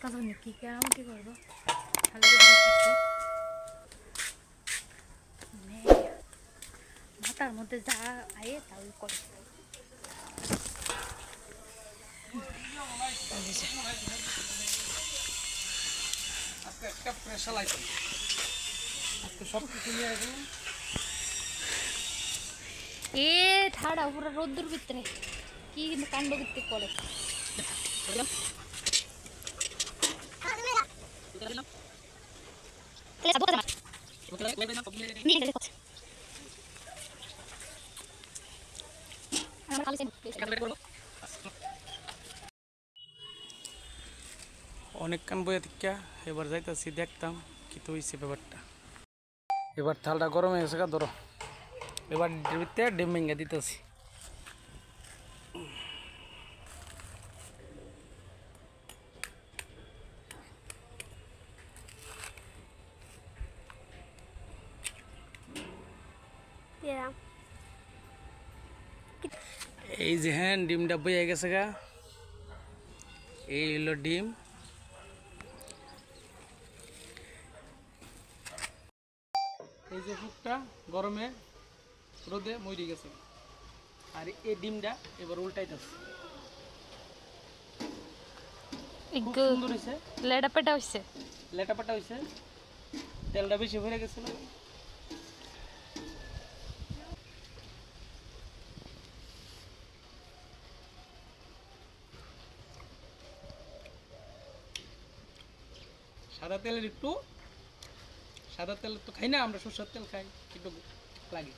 কাজ কি কেরামতি করবো ভালো করে বসেছি। মানে মাথার মধ্যে যা আয়ে তাই করে। এ ঠাড়া পুরো রোদ্দুর ভিতরে কি কাণ্ড ভিত্তিক করে। অনেকক্ষণ বইয়া থেকে এবার যাইতাছি দেখতাম কি তো হয়েছে ব্যাপারটা। এবার থালটা গরম হয়ে গেছে গা ধরো, এবার ডিম ভেঙে দিতেছি। এই যে হ্যাঁ ডিমটা বইয়া গেছে গা, এই হলো ডিম। এই যে ফুটটা গরমে রোদে মরে গেছে, আর এই ডিমটা এবার উল্টাইতেছে। খুব সুন্দর হয়েছে, লেটাপেটা হচ্ছে। লেটাপাটা হয়েছে, তেলটা বেশি ভরে গেছিল। সাদা তেলের তো খাই না আমরা, সরষের তেল খাই, একটু লাগে।